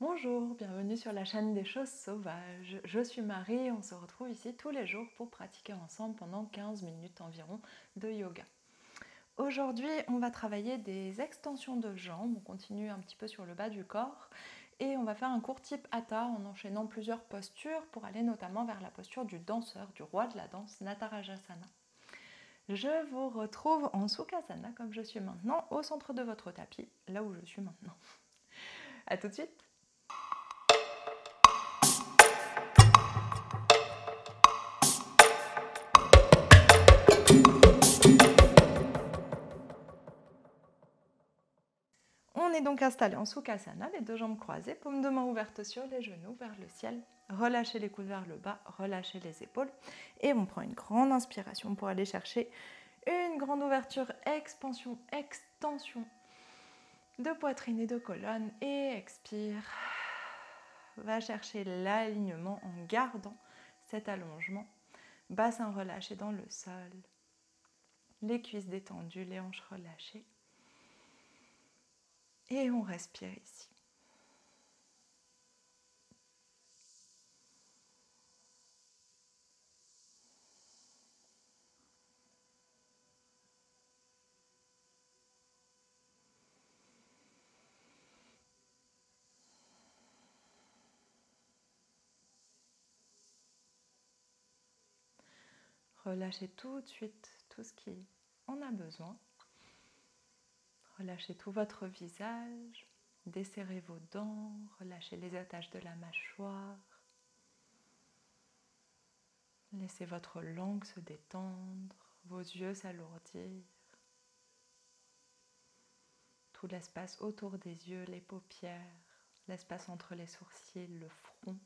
Bonjour, bienvenue sur la chaîne des choses sauvages. Je suis Marie et on se retrouve ici tous les jours pour pratiquer ensemble pendant 15 minutes environ de yoga. Aujourd'hui, on va travailler des extensions de jambes, on continue un petit peu sur le bas du corps et on va faire un court type Hatha en enchaînant plusieurs postures pour aller notamment vers la posture du danseur, du roi de la danse, Natarajasana. Je vous retrouve en Sukhasana comme je suis maintenant, au centre de votre tapis, là où je suis maintenant. A tout de suite. On est donc installé en Sukhasana, les deux jambes croisées, paumes de main ouvertes sur les genoux vers le ciel. Relâchez les coudes vers le bas, relâchez les épaules. Et on prend une grande inspiration pour aller chercher une grande ouverture, expansion, extension de poitrine et de colonne. Et expire. Va chercher l'alignement en gardant cet allongement. Bassin relâché dans le sol. Les cuisses détendues, les hanches relâchées. Et on respire ici. Relâchez tout de suite tout ce qui en a besoin. Relâchez tout votre visage. Desserrez vos dents. Relâchez les attaches de la mâchoire. Laissez votre langue se détendre. Vos yeux s'alourdir. Tout l'espace autour des yeux, les paupières, l'espace entre les sourcils, le front,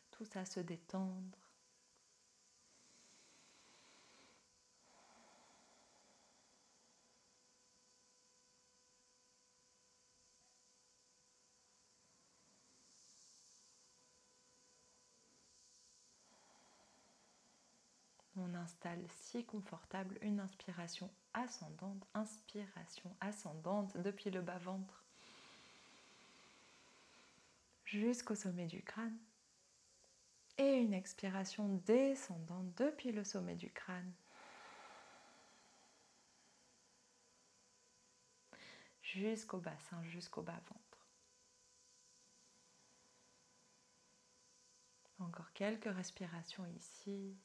tout ça se détendre. On installe si confortable une inspiration ascendante depuis le bas-ventre jusqu'au sommet du crâne. Et une expiration descendante depuis le sommet du crâne jusqu'au bassin, jusqu'au bas-ventre. Encore quelques respirations ici.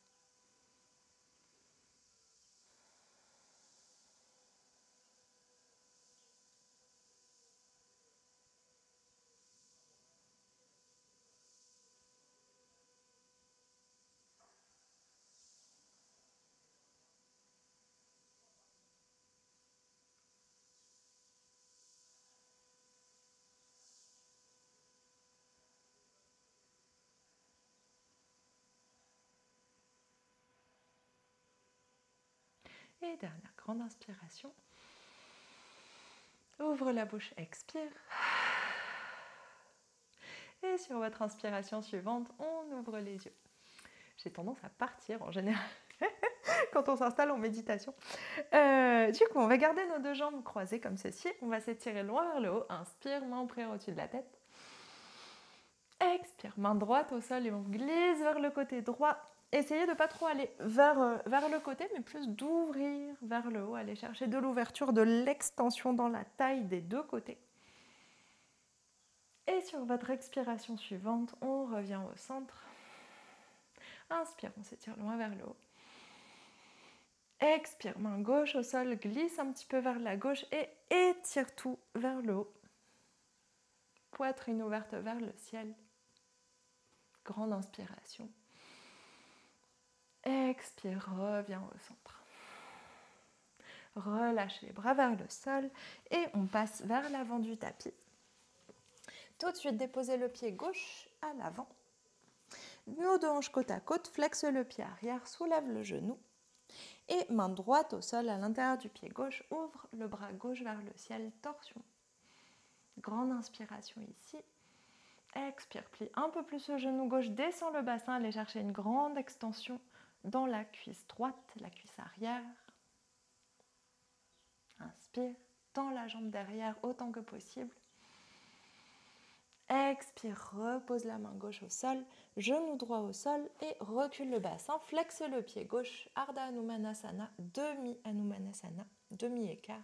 Et dernière grande inspiration. Ouvre la bouche, expire. Et sur votre inspiration suivante, on ouvre les yeux. J'ai tendance à partir en général quand on s'installe en méditation. Du coup, on va garder nos deux jambes croisées comme ceci. On va s'étirer loin vers le haut. Inspire, main prière au-dessus de la tête. Expire, main droite au sol et on glisse vers le côté droit. Essayez de ne pas trop aller vers le côté, mais plus d'ouvrir vers le haut. Aller chercher de l'ouverture, de l'extension dans la taille des deux côtés. Et sur votre expiration suivante, on revient au centre. Inspire, on s'étire loin vers le haut. Expire, main gauche au sol, glisse un petit peu vers la gauche et étire tout vers le haut. Poitrine ouverte vers le ciel. Grande inspiration. Expire, reviens au centre. Relâche les bras vers le sol et on passe vers l'avant du tapis. Tout de suite, déposez le pied gauche à l'avant. Nos deux hanches côte à côte, flexe le pied arrière, soulève le genou. Et main droite au sol à l'intérieur du pied gauche, ouvre le bras gauche vers le ciel, torsion. Grande inspiration ici. Expire, plie un peu plus le genou gauche, descend le bassin, allez chercher une grande extension dans la cuisse droite, la cuisse arrière. Inspire, tends la jambe derrière autant que possible. Expire, repose la main gauche au sol, genou droit au sol et recule le bassin. Flexe le pied gauche, Ardha Hanumanasana, demi-Hanumanasana, demi-écart.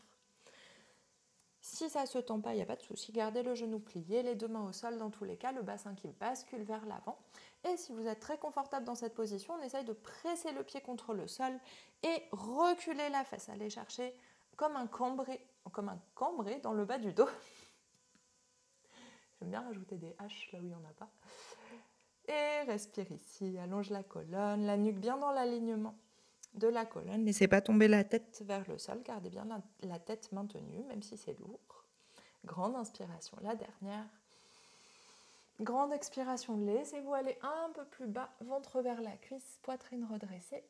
Si ça ne se tend pas, il n'y a pas de souci, gardez le genou plié, les deux mains au sol dans tous les cas, le bassin qui bascule vers l'avant. Et si vous êtes très confortable dans cette position, on essaye de presser le pied contre le sol et reculer la fesse. Allez chercher comme un cambré dans le bas du dos. J'aime bien rajouter des H là où il n'y en a pas. Et respire ici, allonge la colonne, la nuque bien dans l'alignement de la colonne. Laissez pas tomber la tête vers le sol, gardez bien la tête maintenue, même si c'est lourd. Grande inspiration, la dernière. Grande expiration, laissez-vous aller un peu plus bas, ventre vers la cuisse, poitrine redressée.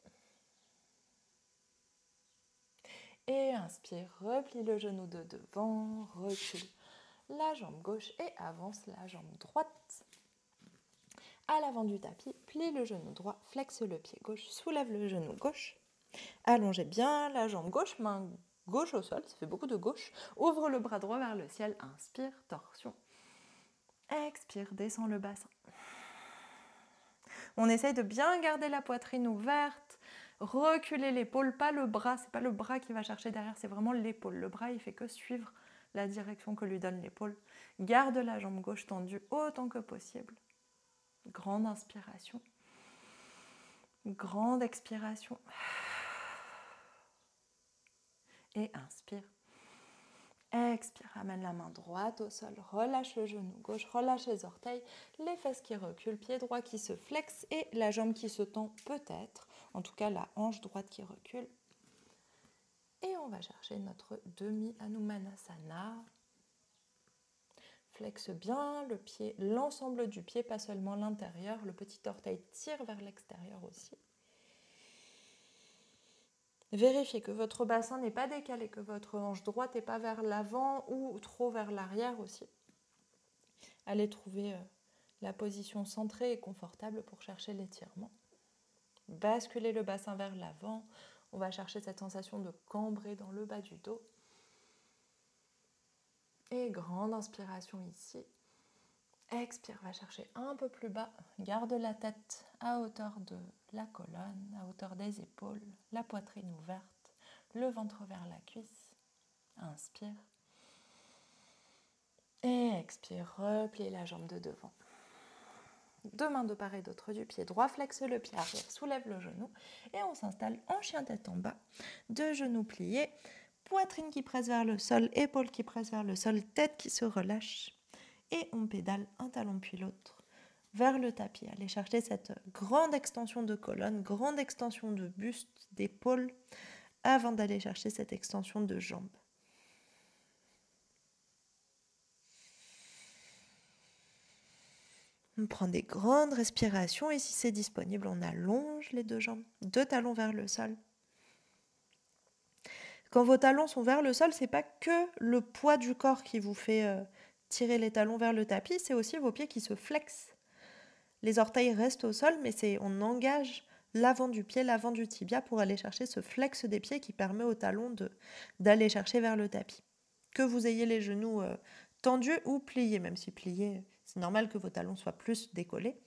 Et inspire, replie le genou de devant, recule la jambe gauche et avance la jambe droite. À l'avant du tapis, plie le genou droit, flexe le pied gauche, soulève le genou gauche. Allongez bien la jambe gauche, main gauche au sol, ça fait beaucoup de gauche. Ouvre le bras droit vers le ciel, inspire, torsion. Expire, descend le bassin. On essaye de bien garder la poitrine ouverte, reculer l'épaule, pas le bras, c'est pas le bras qui va chercher derrière, c'est vraiment l'épaule. Le bras, il fait que suivre la direction que lui donne l'épaule. Garde la jambe gauche tendue autant que possible. Grande inspiration. Grande expiration. Et inspire. Expire, amène la main droite au sol, relâche le genou gauche, relâche les orteils, les fesses qui reculent, pied droit qui se flexe et la jambe qui se tend peut-être, en tout cas la hanche droite qui recule. Et on va chercher notre demi-Hanumanasana. Flexe bien le pied, l'ensemble du pied, pas seulement l'intérieur, le petit orteil tire vers l'extérieur aussi. Vérifiez que votre bassin n'est pas décalé, que votre hanche droite n'est pas vers l'avant ou trop vers l'arrière aussi. Allez trouver la position centrée et confortable pour chercher l'étirement. Basculez le bassin vers l'avant. On va chercher cette sensation de cambrer dans le bas du dos. Et grande inspiration ici. Expire, va chercher un peu plus bas. Garde la tête à hauteur de la colonne, à hauteur des épaules, la poitrine ouverte, le ventre vers la cuisse. Inspire. Et expire, replie la jambe de devant. Deux mains de part et d'autre du pied droit, flexe le pied arrière, soulève le genou et on s'installe en chien tête en bas. Deux genoux pliés, poitrine qui presse vers le sol, épaules qui pressent vers le sol, tête qui se relâche. Et on pédale un talon puis l'autre vers le tapis. Allez chercher cette grande extension de colonne, grande extension de buste, d'épaule, avant d'aller chercher cette extension de jambes. On prend des grandes respirations et si c'est disponible, on allonge les deux jambes, deux talons vers le sol. Quand vos talons sont vers le sol, ce n'est pas que le poids du corps qui vous fait tirer les talons vers le tapis, c'est aussi vos pieds qui se flexent. Les orteils restent au sol, mais on engage l'avant du pied, l'avant du tibia pour aller chercher ce flex des pieds qui permet aux talons d'aller chercher vers le tapis. Que vous ayez les genoux tendus ou pliés, même si pliés, c'est normal que vos talons soient plus décollés,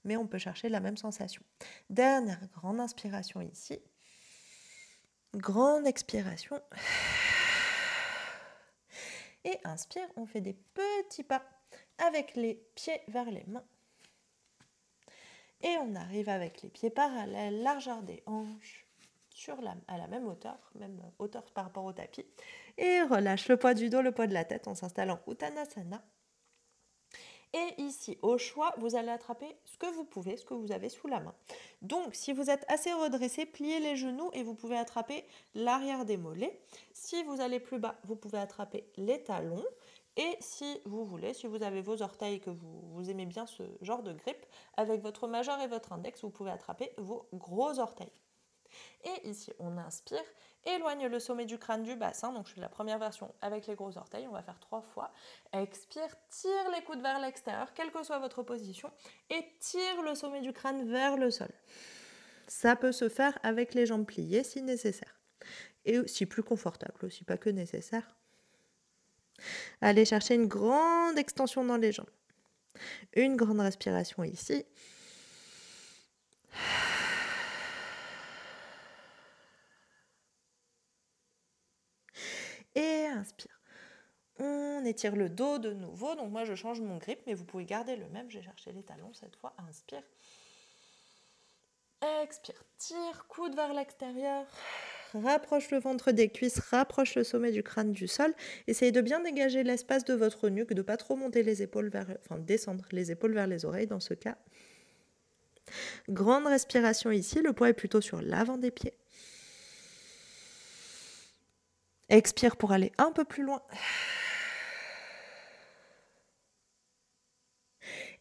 mais on peut chercher la même sensation. Dernière grande inspiration ici. Grande expiration. Et inspire, on fait des petits pas avec les pieds vers les mains. Et on arrive avec les pieds parallèles, largeur des hanches, à la même hauteur par rapport au tapis. Et relâche le poids du dos, le poids de la tête. On s'installe en Uttanasana. Et ici, au choix, vous allez attraper ce que vous pouvez, ce que vous avez sous la main. Donc, si vous êtes assez redressé, pliez les genoux et vous pouvez attraper l'arrière des mollets. Si vous allez plus bas, vous pouvez attraper les talons. Et si vous voulez, si vous avez vos orteils et que vous aimez bien ce genre de grippe, avec votre majeur et votre index, vous pouvez attraper vos gros orteils. Et ici, on inspire, éloigne le sommet du crâne du bassin. Donc, je fais la première version avec les gros orteils. On va faire 3 fois. Expire, tire les coudes vers l'extérieur, quelle que soit votre position, et tire le sommet du crâne vers le sol. Ça peut se faire avec les jambes pliées si nécessaire. Et si plus confortable aussi, pas que nécessaire. Allez chercher une grande extension dans les jambes. Une grande respiration ici. Et inspire. On étire le dos de nouveau. Donc moi, je change mon grip, mais vous pouvez garder le même. J'ai cherché les talons cette fois. Inspire. Expire. Tire, coude vers l'extérieur. Rapproche le ventre des cuisses, rapproche le sommet du crâne du sol. Essayez de bien dégager l'espace de votre nuque, de ne pas trop monter les épaules descendre les épaules vers les oreilles dans ce cas. Grande respiration ici, le poids est plutôt sur l'avant des pieds. Expire pour aller un peu plus loin.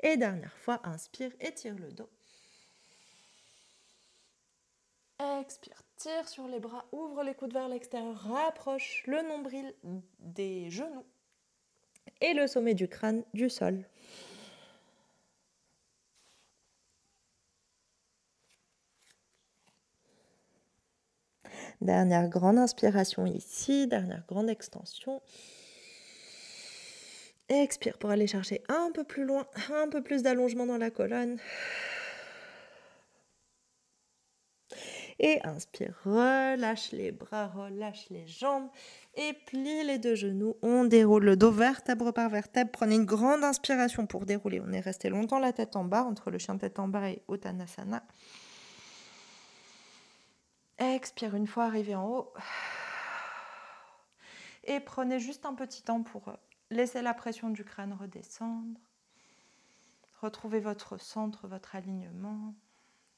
Et dernière fois, inspire, étire le dos. Expire, tire sur les bras, ouvre les coudes vers l'extérieur, rapproche le nombril des genoux et le sommet du crâne du sol. Dernière grande inspiration ici, dernière grande extension. Expire pour aller chercher un peu plus loin, un peu plus d'allongement dans la colonne. Et inspire, relâche les bras, relâche les jambes et plie les deux genoux. On déroule le dos vertèbre par vertèbre. Prenez une grande inspiration pour dérouler. On est resté longtemps la tête en bas, entre le chien tête en bas et Uttanasana. Expire une fois arrivé en haut. Et prenez juste un petit temps pour laisser la pression du crâne redescendre. Retrouvez votre centre, votre alignement,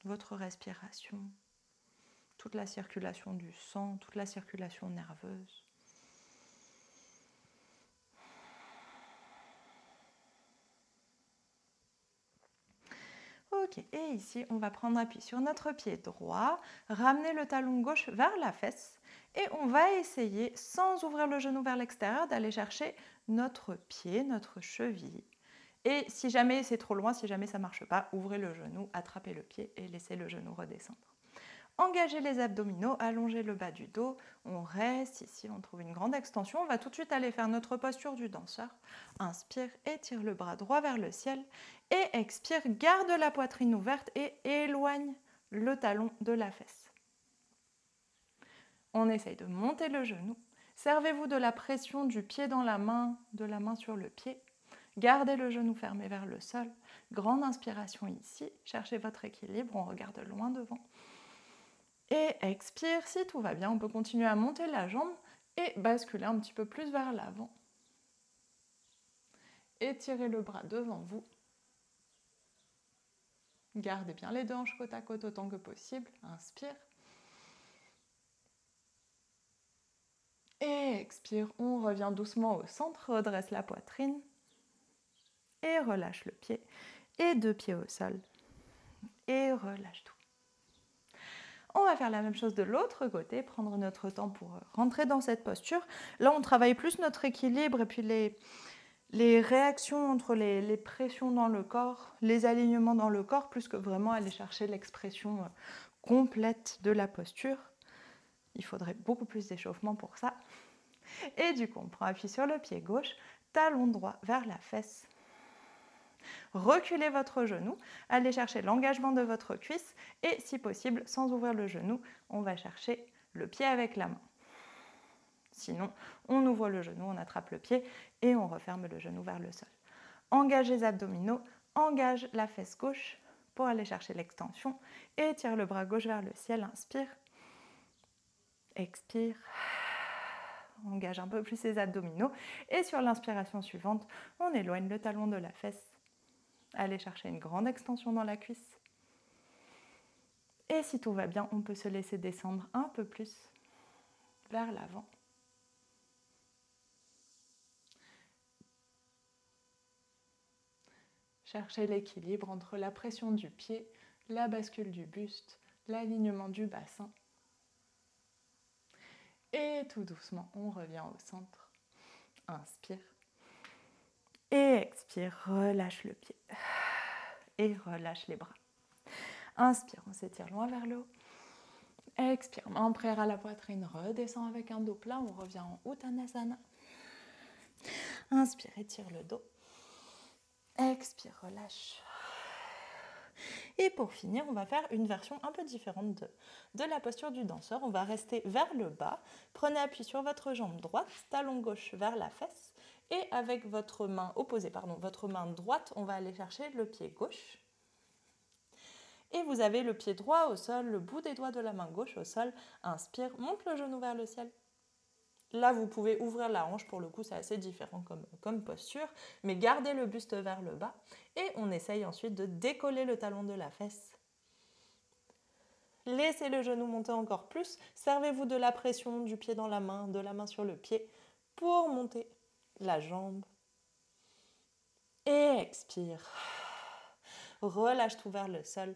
votre respiration, toute la circulation du sang, toute la circulation nerveuse. Ok, et ici, on va prendre appui sur notre pied droit, ramener le talon gauche vers la fesse et on va essayer, sans ouvrir le genou vers l'extérieur, d'aller chercher notre pied, notre cheville. Et si jamais c'est trop loin, si jamais ça ne marche pas, ouvrez le genou, attrapez le pied et laissez le genou redescendre. Engagez les abdominaux, allongez le bas du dos, on reste ici, on trouve une grande extension. On va tout de suite aller faire notre posture du danseur. Inspire, étire le bras droit vers le ciel et expire, garde la poitrine ouverte et éloigne le talon de la fesse. On essaye de monter le genou. Servez-vous de la pression du pied dans la main, de la main sur le pied. Gardez le genou fermé vers le sol. Grande inspiration ici. Cherchez votre équilibre. On regarde loin devant. Et expire. Si tout va bien, on peut continuer à monter la jambe et basculer un petit peu plus vers l'avant. Étirez le bras devant vous. Gardez bien les deux hanches côte à côte autant que possible. Inspire. Et expire. On revient doucement au centre. Redresse la poitrine. Et relâche le pied. Et deux pieds au sol. Et relâche tout. On va faire la même chose de l'autre côté, prendre notre temps pour rentrer dans cette posture. Là, on travaille plus notre équilibre et puis les réactions entre les pressions dans le corps, les alignements dans le corps, plus que vraiment aller chercher l'expression complète de la posture. Il faudrait beaucoup plus d'échauffement pour ça. Et du coup, on prend appui sur le pied gauche, talon droit vers la fesse. Reculez votre genou, allez chercher l'engagement de votre cuisse et si possible, sans ouvrir le genou, on va chercher le pied avec la main. Sinon, on ouvre le genou, on attrape le pied et on referme le genou vers le sol. Engage les abdominaux, engage la fesse gauche pour aller chercher l'extension et tire le bras gauche vers le ciel, inspire, expire, engage un peu plus les abdominaux et sur l'inspiration suivante, on éloigne le talon de la fesse. Allez chercher une grande extension dans la cuisse. Et si tout va bien, on peut se laisser descendre un peu plus vers l'avant. Cherchez l'équilibre entre la pression du pied, la bascule du buste, l'alignement du bassin. Et tout doucement, on revient au centre. Inspire. Et expire, relâche le pied. Et relâche les bras. Inspire, on s'étire loin vers le haut. Expire, main en prière à la poitrine, redescend avec un dos plat, on revient en Uttanasana. Inspire, étire le dos. Expire, relâche. Et pour finir, on va faire une version un peu différente de la posture du danseur. On va rester vers le bas. Prenez appui sur votre jambe droite, talon gauche vers la fesse. Et avec votre main opposée, votre main droite, on va aller chercher le pied gauche. Et vous avez le pied droit au sol, le bout des doigts de la main gauche au sol. Inspire, monte le genou vers le ciel. Là, vous pouvez ouvrir la hanche, pour le coup, c'est assez différent comme posture, mais gardez le buste vers le bas. Et on essaye ensuite de décoller le talon de la fesse. Laissez le genou monter encore plus. Servez-vous de la pression du pied dans la main, de la main sur le pied, pour monter la jambe. Et expire. Relâche tout vers le sol.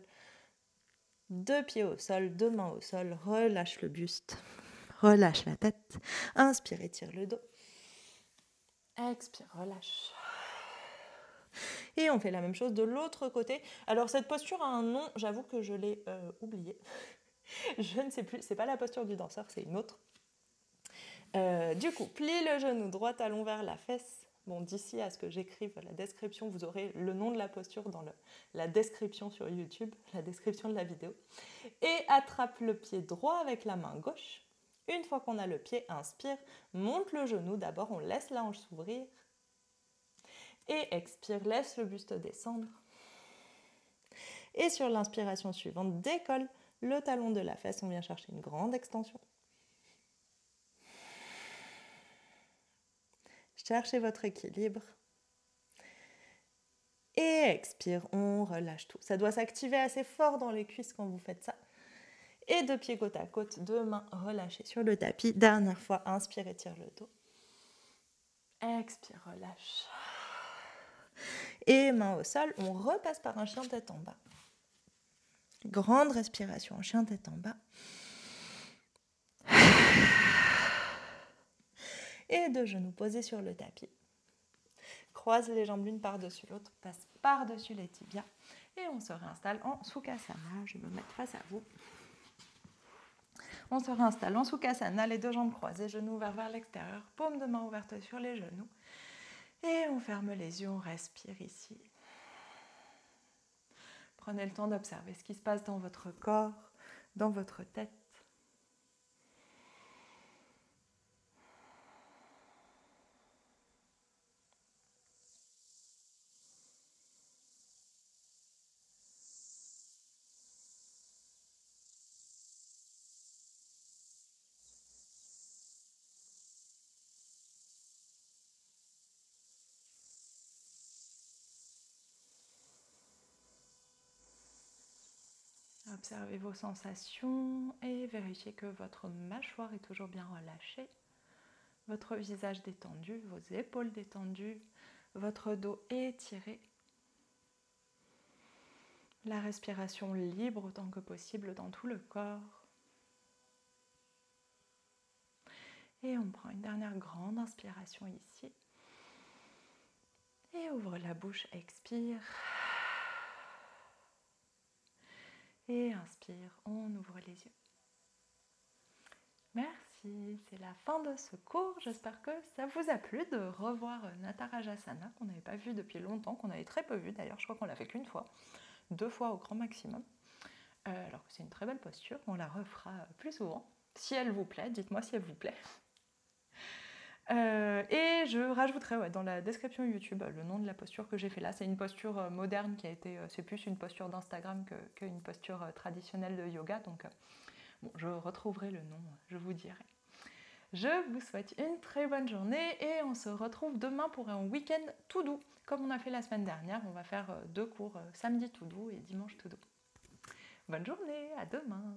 Deux pieds au sol, deux mains au sol. Relâche le buste. Relâche la tête. Inspire, étire le dos. Expire, relâche. Et on fait la même chose de l'autre côté. Alors cette posture a un nom, j'avoue que je l'ai oublié. Je ne sais plus, c'est pas la posture du danseur, c'est une autre. Du coup, plie le genou droit, talon vers la fesse. Bon, d'ici à ce que j'écrive la description, vous aurez le nom de la posture dans la description sur YouTube, la description de la vidéo. Et attrape le pied droit avec la main gauche. Une fois qu'on a le pied, inspire, monte le genou. D'abord, on laisse la hanche s'ouvrir. Et expire, laisse le buste descendre. Et sur l'inspiration suivante, décolle le talon de la fesse. On vient chercher une grande extension. Cherchez votre équilibre. Et expire, on relâche tout. Ça doit s'activer assez fort dans les cuisses quand vous faites ça. Et deux pieds côte à côte, deux mains relâchées sur le tapis. Dernière fois, inspire, étire le dos. Expire, relâche. Et main au sol, on repasse par un chien tête en bas. Grande respiration, chien tête en bas. Et deux genoux posés sur le tapis. Croise les jambes l'une par-dessus l'autre, passe par-dessus les tibias. Et on se réinstalle en Sukhasana. Je vais me mettre face à vous. On se réinstalle en Sukhasana, les deux jambes croisées, genoux ouverts vers l'extérieur, paume de main ouverte sur les genoux. Et on ferme les yeux, on respire ici. Prenez le temps d'observer ce qui se passe dans votre corps, dans votre tête. Observez vos sensations et vérifiez que votre mâchoire est toujours bien relâchée, votre visage détendu, vos épaules détendues, votre dos étiré. La respiration libre autant que possible dans tout le corps. Et on prend une dernière grande inspiration ici. Et ouvre la bouche, expire. Et inspire, on ouvre les yeux. Merci, c'est la fin de ce cours. J'espère que ça vous a plu de revoir Natarajasana qu'on n'avait pas vu depuis longtemps, qu'on avait très peu vu d'ailleurs. Je crois qu'on l'a fait qu'une fois, 2 fois au grand maximum. Alors que c'est une très belle posture, on la refera plus souvent. Si elle vous plaît, dites-moi si elle vous plaît. Et je rajouterai dans la description YouTube le nom de la posture que j'ai fait là. C'est une posture moderne qui a été, c'est plus une posture d'Instagram qu'une posture traditionnelle de yoga. Donc bon, je retrouverai le nom, je vous dirai. Je vous souhaite une très bonne journée et on se retrouve demain pour un week-end tout doux. Comme on a fait la semaine dernière, on va faire 2 cours, samedi tout doux et dimanche tout doux. Bonne journée, à demain!